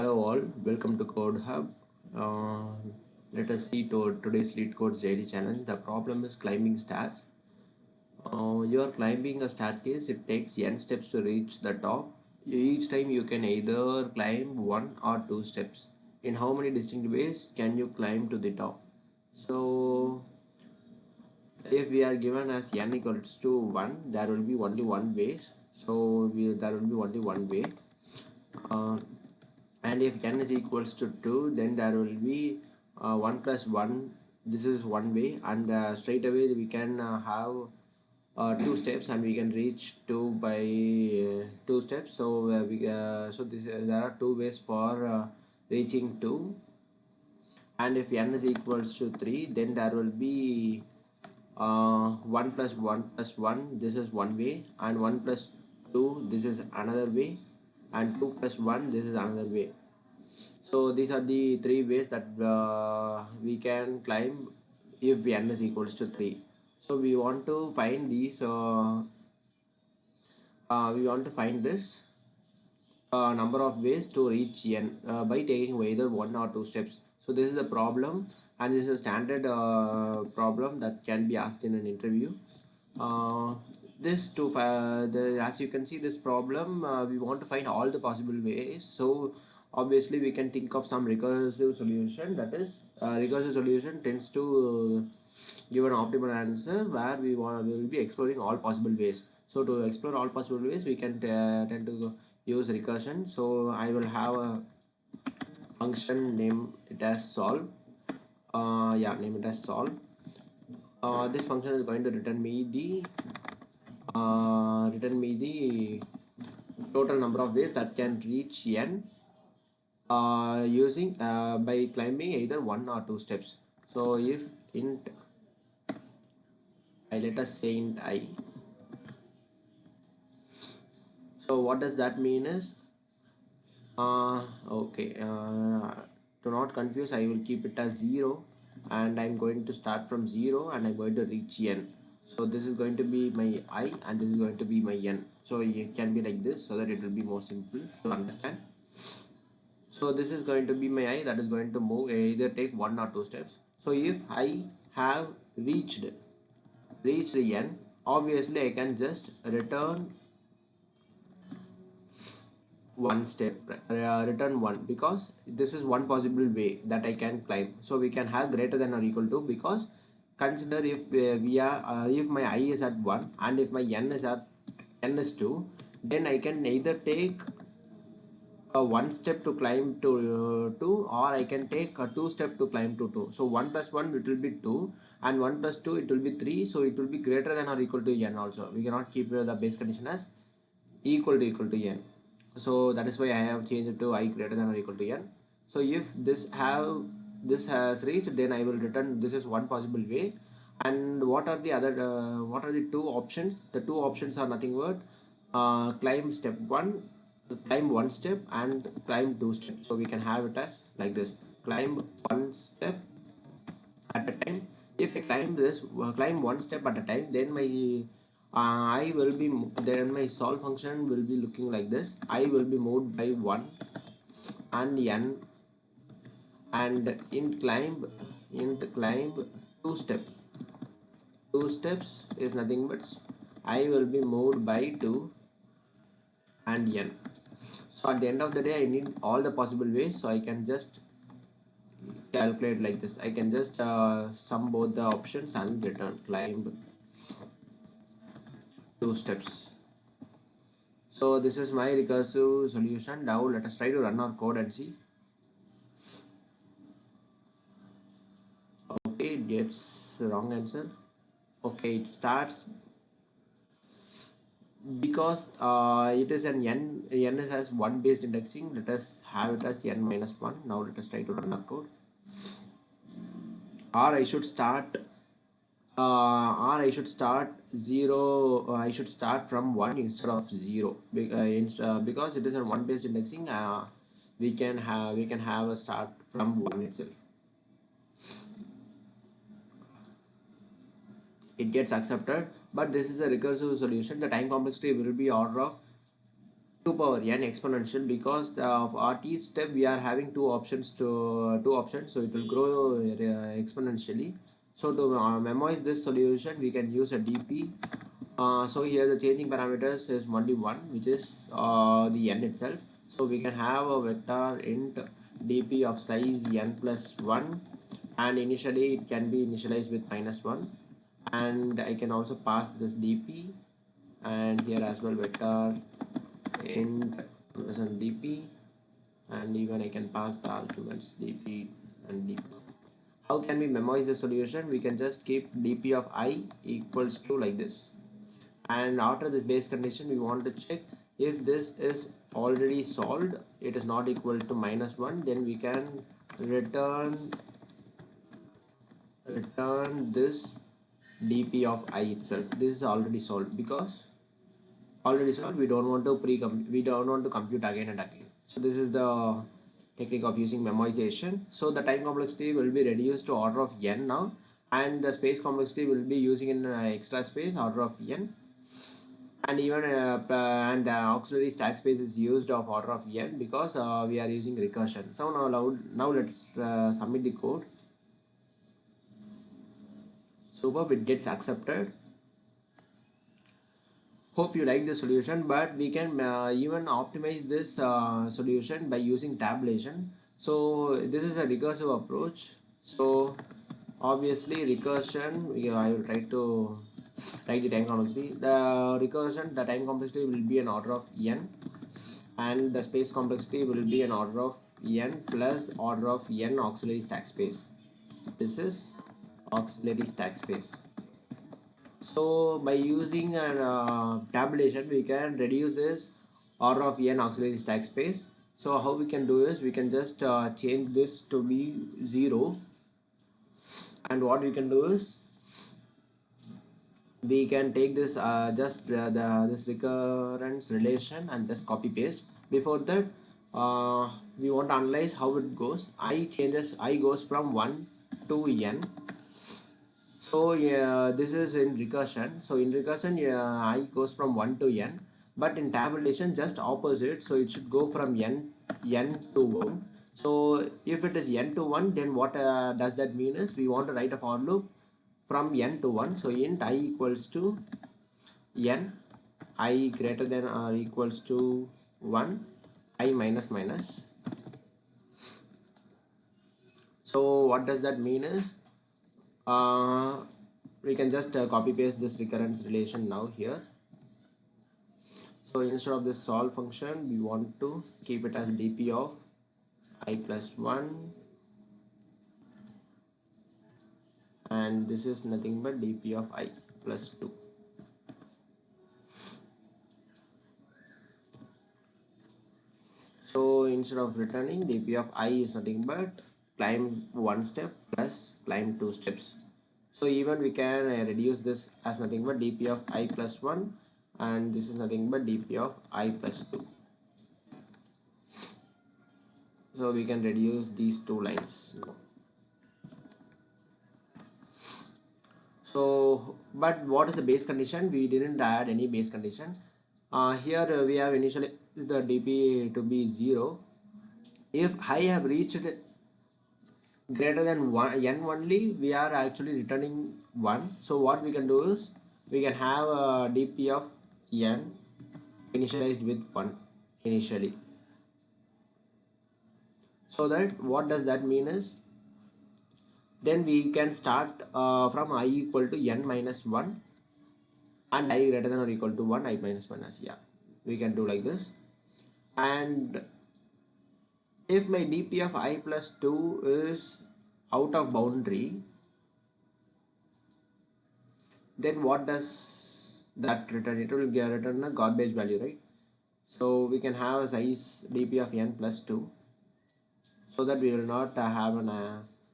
Hello all, welcome to Code Hub. Uh, Let us see to today's Lead Code's daily challenge. The problem is climbing stairs. You are climbing a staircase. It takes n steps to reach the top. Each time you can either climb one or two steps. In how many distinct ways can you climb to the top? So if we are given as n equals to 1, there will be only one way. There will be only one way. Uh, and if n is equals to 2, then there will be 1 plus 1. This is one way, and straight away we can have two steps, and we can reach 2 by two steps. There are two ways for reaching 2. And if n is equals to 3, then there will be 1 plus 1 plus 1, this is one way, and 1 plus 2, this is another way, and 2 plus 1, this is another way. So these are the three ways that we can climb if n is equals to 3. So we want to find these. We want to find this number of ways to reach n by taking either one or two steps. So this is the problem, and this is a standard problem that can be asked in an interview. As you can see, this problem we want to find all the possible ways. So obviously we can think of some recursive solution. That is, recursive solution tends to give an optimal answer where we will be exploring all possible ways. So to explore all possible ways, we can tend to use recursion. So I will have a function, name it as solve. Name it as solve. This function is going to return me the total number of ways that can reach n using by climbing either one or two steps. So if int I, let us say int I. So what does that mean is to not confuse, I will keep it as 0, and I'm going to start from 0, and I'm going to reach n. So this is going to be my I, and this is going to be my n. So it can be like this, so that it will be more simple to understand. So this is going to be my I, that is going to move either take one or two steps. So if I have reached n, obviously I can just return one step, return 1, because this is one possible way that I can climb. So we can have greater than or equal to, because consider if if my I is at 1 and if my n is 2, then I can either take one step to climb to 2, or I can take a two step to climb to 2. So 1 plus 1, it will be 2, and 1 plus 2, it will be 3. So it will be greater than or equal to n also. We cannot keep the base condition as equal to n. So that is why I have changed it to I greater than or equal to n. So if this has reached, then I will return this is one possible way. And what are the two options? The two options are nothing but climb step 1, climb one step, and climb two steps. So we can have it as like this: climb one step at a time. If I climb one step at a time, then my solve function will be looking like this. I will be moved by 1 and n, and int climb two steps is nothing but I will be moved by 2 and n. So at the end of the day, I need all the possible ways, so I can just calculate like this. I can just sum both the options and return climb two steps. So this is my recursive solution. Now let us try to run our code and see. Okay, it gets wrong answer. Okay, it starts because it is an n has one based indexing. Let us have it as n minus 1. Now let us try to run our code. Or I should start 0. I should start from 1 instead of 0, because it is a one based indexing. We can have a start from 1 itself. It gets accepted, but this is a recursive solution. The time complexity will be order of 2 power n exponential, because of at each step we are having two options, so it will grow exponentially. So to memorize this solution we can use a dp. So here the changing parameters is only one, which is the n itself. So we can have a vector int dp of size n plus 1, and initially it can be initialized with -1, and I can also pass this dp, and here as well vector int dp, and even I can pass the arguments dp and dp. How can we memorize the solution? We can just keep dp of I equals to like this, and after the base condition we want to check if this is already solved, it is not equal to -1, then we can return this dp of I itself. This is already solved, because already solved, we don't want to compute again and again. So this is the technique of using memoization. So the time complexity will be reduced to order of n now, and the space complexity will be using in extra space order of n, and even and the auxiliary stack space is used of order of n, because we are using recursion. So now let's submit the code. Superb, it gets accepted. Hope you like the solution, but we can even optimize this solution by using tabulation. So this is a recursive approach. So obviously recursion, I will try to write the time complexity. The time complexity will be an order of n, and the space complexity will be an order of n plus order of n auxiliary stack space. This is auxiliary stack space. So by using a tabulation, we can reduce this order of n auxiliary stack space. So how we can do is, we can just change this to be 0, and what we can do is, we can take this this recurrence relation and just copy paste. Before that, we want to analyze how it goes. I goes from 1 to n. So yeah, this is in recursion. So in recursion, yeah, I goes from 1 to n, but in tabulation just opposite. So it should go from n to 1. So if it is n to 1, then what does that mean is, we want to write a for loop from n to 1. So int I equals to n, I greater than or equals to 1, I minus minus. So what does that mean is, uh, we can just copy paste this recurrence relation now here. So instead of this solve function, we want to keep it as dp of I plus 1, and this is nothing but dp of I plus 2. So instead of returning, dp of I is nothing but climb 1 step plus climb 2 steps. So even we can reduce this as nothing but dp of I plus 1, and this is nothing but dp of I plus 2. So we can reduce these two lines now. So, but what is the base condition? We didn't add any base condition. Here we have initially the dp to be 0. If I have reached greater than 1 n only, we are actually returning 1. So what we can do is, we can have a dp of n initialized with 1 initially. So that what does that mean is, then we can start from I equal to n minus 1, and I greater than or equal to 1, I minus minus. Yeah, we can do like this. And if my dp of I plus 2 is out of boundary, then what does that return? It will return a garbage value, right? So we can have a size dp of n plus 2, so that we will not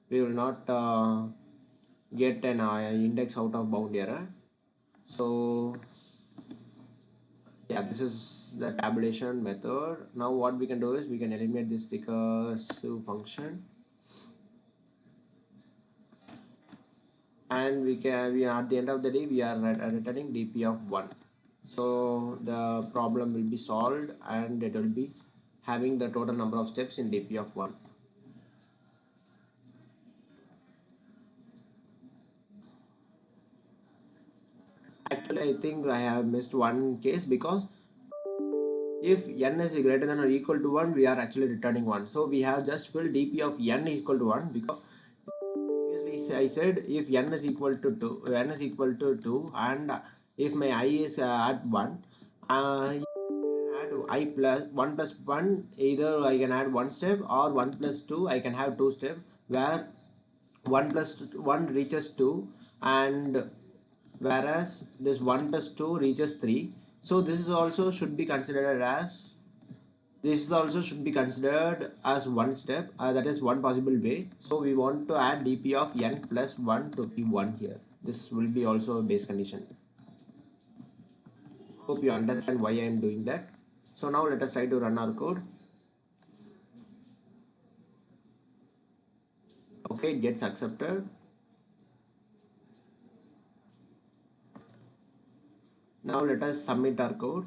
we will not get an index out of bound error. So yeah, this is the tabulation method. Now what we can do is, we can eliminate this recursive function, and we at the end of the day we are returning dp of 1. So the problem will be solved and it will be having the total number of steps in dp of 1. Actually, I think I have missed one case, because if n is greater than or equal to 1, we are actually returning 1. So we have just filled dp of n is equal to 1, because previously I said if n is equal to 2, and if my I is at 1, add I plus 1 plus 1, either I can add 1 step, or 1 plus 2 I can have 2 step, where 1 plus 1 reaches 2, and whereas this 1 plus 2 reaches 3. So this is also should be considered as one step, that is one possible way. So we want to add dp of n plus 1 to be 1 here. This will be also a base condition. Hope you understand why I am doing that. So now let us try to run our code. Okay, it gets accepted. Now let us submit our code.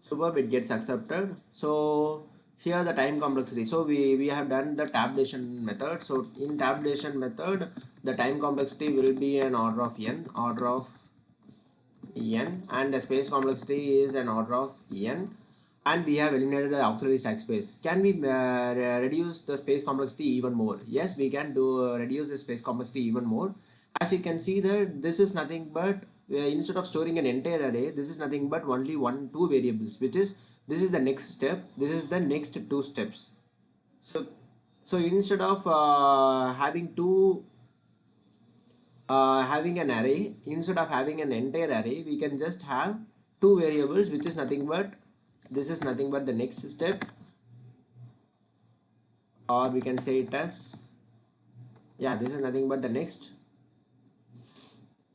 Superb, it gets accepted. So here the time complexity. So we have done the tabulation method. So in tabulation method, the time complexity will be an order of n, and the space complexity is an order of n, and we have eliminated the auxiliary stack space. Can we reduce the space complexity even more? Yes, we can do reduce the space complexity even more. As you can see that this is nothing but instead of storing an entire array, this is nothing but only two variables, which is this is the next step, this is the next two steps. So instead of having an array, instead of having an entire array, we can just have two variables, which is nothing but this is nothing but the next step, or we can say it as, yeah, this is nothing but the next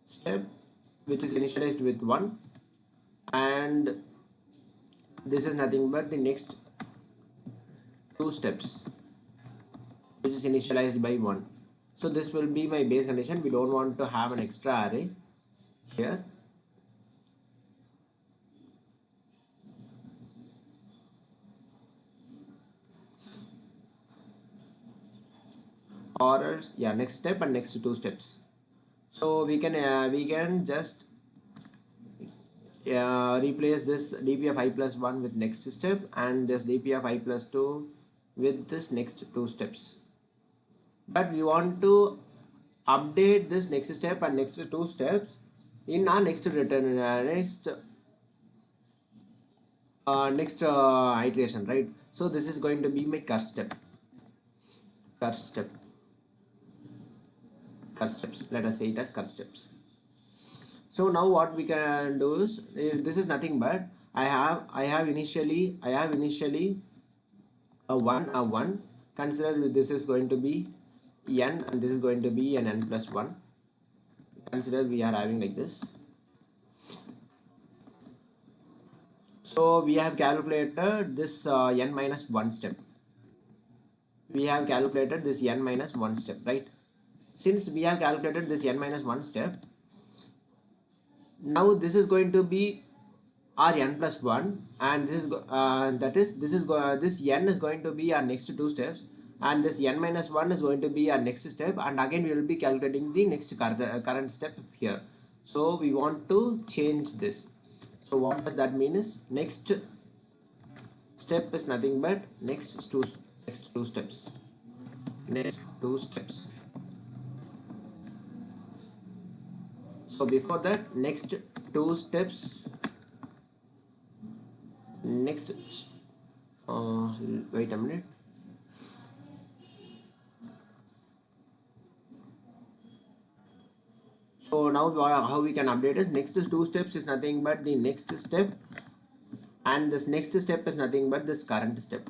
step, which is initialized with 1, and this is nothing but the next two steps, which is initialized by 1. So this will be my base condition. We don't want to have an extra array here. Or else, yeah, next step and next two steps. So we can just replace this dp of I plus 1 with next step, and this dp of I plus 2 with this next two steps. But we want to update this next step and next two steps in our next return next iteration, right? So this is going to be my curse step curse steps. Let us say it as curse steps. So now what we can do is, this is nothing but I have initially a 1. Consider this is going to be n, and this is going to be an n plus 1. Consider we are having like this. So we have calculated this n minus 1 step. We have calculated this n minus 1 step, right? Since we have calculated this n minus 1 step, now this is going to be our n plus 1, and this is this n is going to be our next two steps, and this n minus 1 is going to be our next step, and again we will be calculating the next current step here. So we want to change this. So what does that mean is, next step is nothing but next two steps. Next two steps. So before that, next two steps, next wait a minute. So now how we can update is, next two steps is nothing but the next step, and this next step is nothing but this current step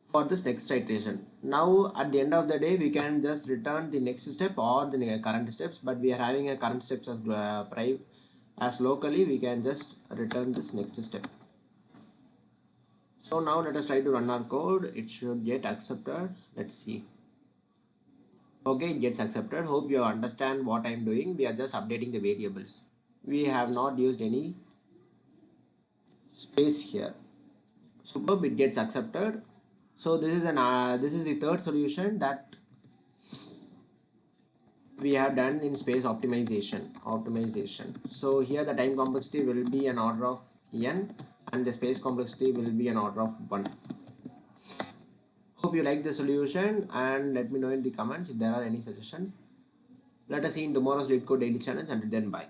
for this next iteration. Now at the end of the day, we can just return the next step or the current steps, but we are having a current steps as locally, we can just return this next step. So now let us try to run our code. It should get accepted. Let's see. Okay, it gets accepted. Hope you understand what I'm doing. We are just updating the variables. We have not used any space here. Superb, it gets accepted. So this is the third solution that we have done in space optimization. So here the time complexity will be an order of n and the space complexity will be an order of 1. Hope you like the solution and let me know in the comments if there are any suggestions. Let us see in tomorrow's LeetCode daily challenge. Until then, bye.